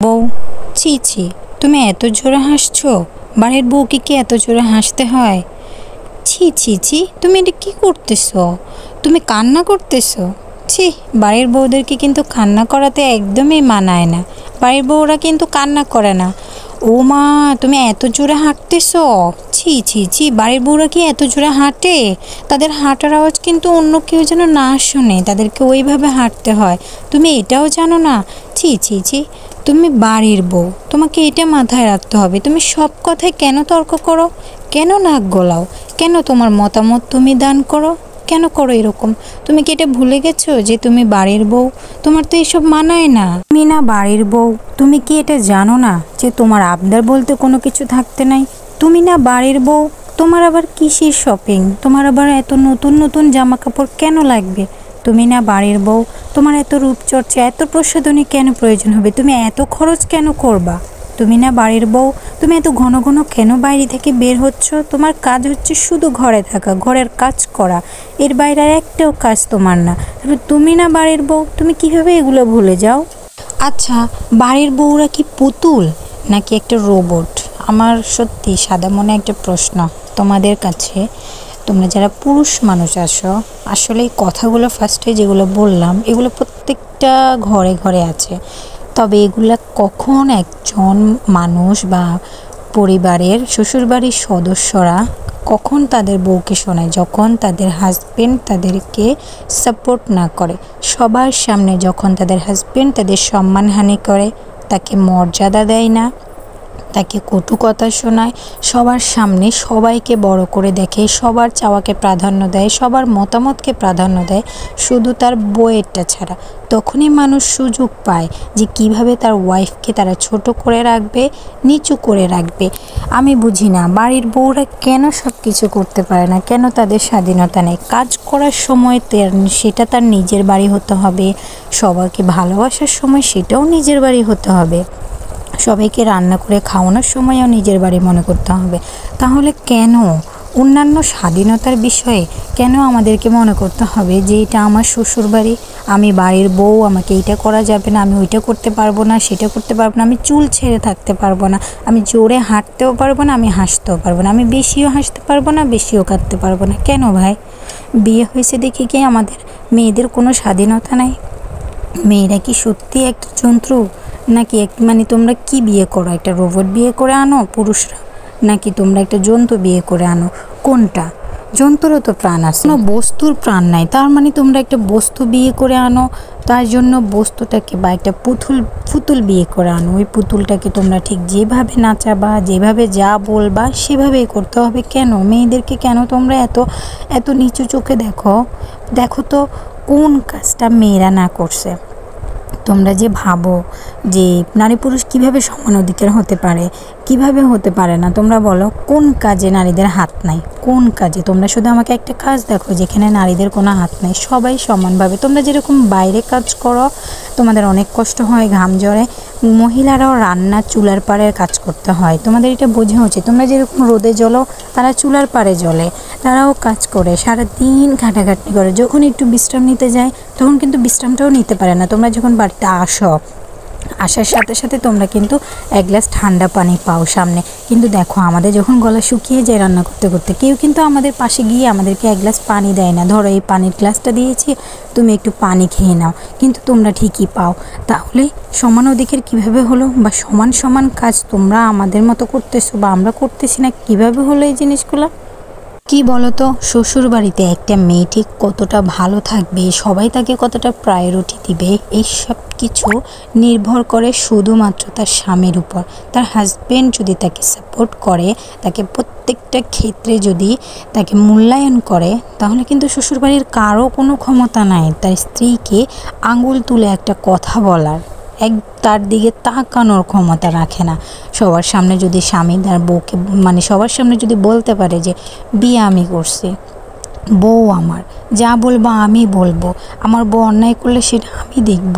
বউ, ছি ছি, তুমি এত জোরে হাসছো? বাড়ির বউকে কি এত জোরে হাসতে হয়? ছি ছি ছি, তুমি এটা কি করতেছো? তুমি কান্না করতেছো? ছি, বাড়ির বউদেরকে কিন্তু কান্না করাতে একদমই মানায় না। বাড়ির বউরা কিন্তু কান্না করে না। ও মা, তুমি এত জোরে হাঁটতেছো? ছি ছি ছি, বাড়ির বউরা কি এত জোরে হাঁটে? তাদের হাঁটার আওয়াজ কিন্তু অন্য কেউ যেন না শুনে, তাদেরকে ওইভাবে হাঁটতে হয়। তুমি এটাও জানো না? ছি ছি ছি, তুমি বাড়ির বউ, তোমাকে এটা মাথায় রাখতে হবে। তুমি সব কথায় কেন তর্ক করো? কেন নাক গলাও? কেন তোমার মতামত তুমি দান করো? কেন করো এরকম? তুমি কি এটা ভুলে গেছো যে তুমি বাড়ির বউ? তোমার তো এসব মানায় না। তুমি না বাড়ির বউ, তুমি কি এটা জানো না যে তোমার আবদার বলতে কোনো কিছু থাকতে নাই? তুমি না বাড়ির বউ, তোমার আবার কিসের শপিং? তোমার আবার এত নতুন নতুন জামা কাপড় কেন লাগবে? তুমি না বাড়ির বউ, তোমার এত রূপচর্চা, এত প্রসাধনী কেন প্রয়োজন হবে? তুমি এত খরচ কেন করবা? তুমি না বাড়ির বউ, তুমি এত ঘন ঘন কেন বাইরে থেকে বের হচ্ছ? তোমার কাজ হচ্ছে শুধু ঘরে থাকা, ঘরের কাজ করা, এর বাইরে আর একটাও কাজ তোমার না। তবে তুমি না বাড়ির বউ, তুমি কিভাবে এগুলো ভুলে যাও? আচ্ছা, বাড়ির বউরা কি পুতুল নাকি একটা রোবট? আমার সত্যি সাদা মনে একটা প্রশ্ন তোমাদের কাছে। তোমরা যারা পুরুষ মানুষ আসো, আসলে এই কথাগুলো ফার্স্টে যেগুলো বললাম এগুলো প্রত্যেকটা ঘরে ঘরে আছে। তবে এগুলা কখন একজন মানুষ বা পরিবারের শ্বশুরবাড়ির সদস্যরা কখন তাদের বউকে শোনায়? যখন তাদের হাজবেন্ড তাদেরকে সাপোর্ট না করে, সবার সামনে যখন তাদের হাজবেন্ড তাদের সম্মানহানি করে, তাকে মর্যাদা দেয় না, তাকে কটু কথা শোনায়, সবার সামনে সবাইকে বড় করে দেখে, সবার চাওয়াকে প্রাধান্য দেয়, সবার মতামতকে প্রাধান্য দেয়, শুধু তার বউয়েরটা ছাড়া, তখনই মানুষ সুযোগ পায় যে কিভাবে তার ওয়াইফকে তারা ছোট করে রাখবে, নিচু করে রাখবে। আমি বুঝি না বাড়ির বউরা কেন সব কিছু করতে পারে না, কেন তাদের স্বাধীনতা নেই? কাজ করার সময় সেটা তার নিজের বাড়ি হতে হবে, সবাইকে ভালোবাসার সময় সেটাও নিজের বাড়ি হতে হবে, সবাইকে রান্না করে খাওয়ানোর সময়ও নিজের বাড়ি মনে করতে হবে। তাহলে কেন অন্যান্য স্বাধীনতার বিষয়ে কেন আমাদেরকে মনে করতে হবে যে এটা আমার শ্বশুর বাড়ি, আমি বাড়ির বউ, আমাকে এইটা করা যাবে না, আমি ওইটা করতে পারবো না, সেটা করতে পারবো না, আমি চুল ছেড়ে থাকতে পারবো না, আমি জোরে হাঁটতেও পারবো না, আমি হাসতেও পারবো না, আমি বেশিও হাসতে পারবো না, বেশিও কাঁদতে পারবো না? কেন ভাই? বিয়ে হয়েছে দেখে কি আমাদের মেয়েদের কোনো স্বাধীনতা নাই? মেয়েরা কি সত্যি একটা যন্ত্র? নাকি মানে তোমরা কি বিয়ে করো? একটা রোবট বিয়ে করে আনো পুরুষরা, নাকি তোমরা একটা জন্তু বিয়ে করে আনো? কোনটা? যন্ত্রও তো প্রাণ আছে, কোনো বস্তুর প্রাণ নাই। তার মানে তোমরা একটা বস্তু বিয়ে করে আনো, তার জন্য বস্তুটাকে বা একটা পুতুল বিয়ে করে আনো। ওই পুতুলটাকে তোমরা ঠিক যেভাবে নাচাবা, যেভাবে যা বলবা সেভাবেই করতে হবে। কেন মেয়েদেরকে কেন তোমরা এত এত নিচু চোখে দেখো? দেখো তো কোন কাজটা মেয়েরা না করছে। তোমরা যে ভাবো যে নারী পুরুষ কিভাবে সমান অধিকার হতে পারে, কিভাবে হতে পারে না? তোমরা বলো কোন কাজে নারীদের হাত নাই? কোন কাজে? তোমরা শুধু আমাকে একটা কাজ দেখো যেখানে নারীদের কোনো হাত নাই, সবাই সমানভাবে। তোমরা যেরকম বাইরে কাজ করো, তোমাদের অনেক কষ্ট হয়, ঘাম ঝরে, মহিলারাও রান্না চুলার পাড়ের কাজ করতে হয়, তোমাদের এটা বোঝা উচিত। তোমরা যেরকম রোদে জ্বলো, তারা চুলার পাড়ে জ্বলে, তারাও কাজ করে, সারাদিন ঘাটাঘাটি করে। যখন একটু বিশ্রাম নিতে যায় তখন কিন্তু বিশ্রামটাও নিতে পারে না। তোমরা যখন বাড়িতে আসার সাথে সাথে তোমরা কিন্তু এক গ্লাস ঠান্ডা পানি পাও সামনে, কিন্তু দেখো আমাদের যখন গলা শুকিয়ে যায় রান্না করতে করতে, কেউ কিন্তু আমাদের পাশে গিয়ে আমাদেরকে এক গ্লাস পানি দেয় না। ধরো এই পানির গ্লাসটা দিয়েছি, তুমি একটু পানি খেয়ে নাও, কিন্তু তোমরা ঠিকই পাও। তাহলে সমান অধিকার কিভাবে হলো? বা সমান সমান কাজ তোমরা আমাদের মতো করতেছো বা আমরা করতেছি না, কিভাবে হলো এই জিনিসগুলো? কি বলতো, শ্বশুর বাড়িতে একটা মেয়ে ঠিক কতটা ভালো থাকবে, সবাই তাকে কতটা প্রায়োরিটি দিবে, এই সব কিছু নির্ভর করে শুধুমাত্র তার স্বামীর উপর। তার হাজবেন্ড যদি তাকে সাপোর্ট করে, তাকে প্রত্যেকটা ক্ষেত্রে যদি তাকে মূল্যায়ন করে, তাহলে কিন্তু শ্বশুরবাড়ির কারো কোনো ক্ষমতা নাই তার স্ত্রীকে আঙুল তুলে একটা কথা বলার, তার দিকে তাকানোর ক্ষমতা রাখে না। সবার সামনে যদি স্বামী তার বউকে, মানে সবার সামনে যদি বলতে পারে যে বিয়ে আমি করছি, বউ আমার, যা বলবো আমি বলবো, আমার বউ অন্যায় করলে সেটা আমি দেখব,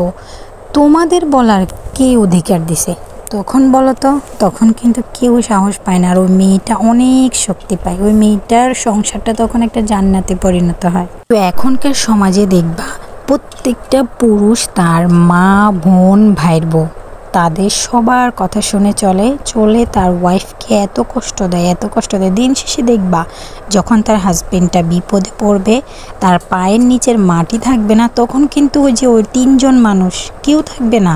তোমাদের বলার কে অধিকার দিছে? তখন বলো তো, তখন কিন্তু কেউ সাহস পায় না, আর ওই মেয়েটা অনেক শক্তি পায়। ওই মেয়েটার সংসারটা তখন একটা জান্নাতে পরিণত হয়। তো এখনকার সমাজে দেখবা প্রত্যেকটা পুরুষ তার মা, বোন, ভাইয়ের বউ তাদের সবার কথা শুনে চলে তার ওয়াইফকে এত কষ্ট দেয়। দিন শেষে দেখবা যখন তার হাজবেন্ডটা বিপদে পড়বে, তার পায়ের নিচের মাটি থাকবে না, তখন কিন্তু ওই 3জন মানুষ কেউ থাকবে না,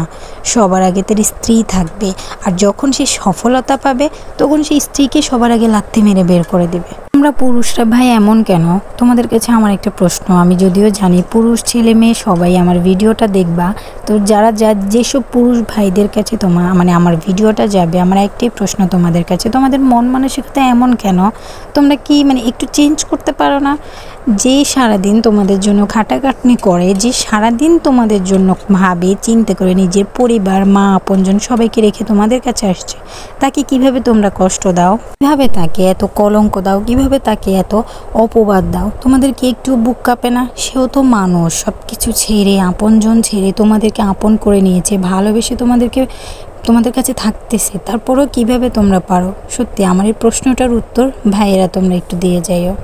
সবার আগে তার স্ত্রী থাকবে। আর যখন সে সফলতা পাবে তখন সেই স্ত্রীকে সবার আগে লাথি মেরে বের করে দেবে। আমরা পুরুষরা ভাই এমন কেন? তোমাদের কাছে আমার একটা প্রশ্ন, আমি যদিও জানি পুরুষ ছেলে মেয়ে সবাই আমার ভিডিওটা দেখবা, তো যেসব পুরুষ ভাইদের কাছে আমার ভিডিওটা যাবে, আমার একটাই প্রশ্ন তোমাদের কাছে, তোমাদের মন মানসিকতা এমন কেন? তোমরা কি একটু চেঞ্জ করতে পারো না? যে সারাদিন তোমাদের জন্য খাটাখাটনি করে, যে সারাদিন তোমাদের জন্য ভাবে চিন্তা করে, নিজের পরিবার মা আপনজন সবাইকে রেখে তোমাদের কাছে আসছে, তাকে কিভাবে তোমরা কষ্ট দাও, কিভাবে তাকে এত কলঙ্ক দাও, কিভাবে তাকে এত অপবাদ দাও? তোমাদের কি একটু বুক কাঁপে না? সেও তো মানুষ, সব কিছু ছেড়ে আপনজন ছেড়ে তোমাদেরকে আপন করে নিয়েছে, ভালোবেসে তোমাদের কাছে থাকতেছে, তারপরেও কিভাবে তোমরা পারো? সত্যি আমার এই প্রশ্নটার উত্তর ভাইয়েরা তোমরা একটু দিয়ে যাইও।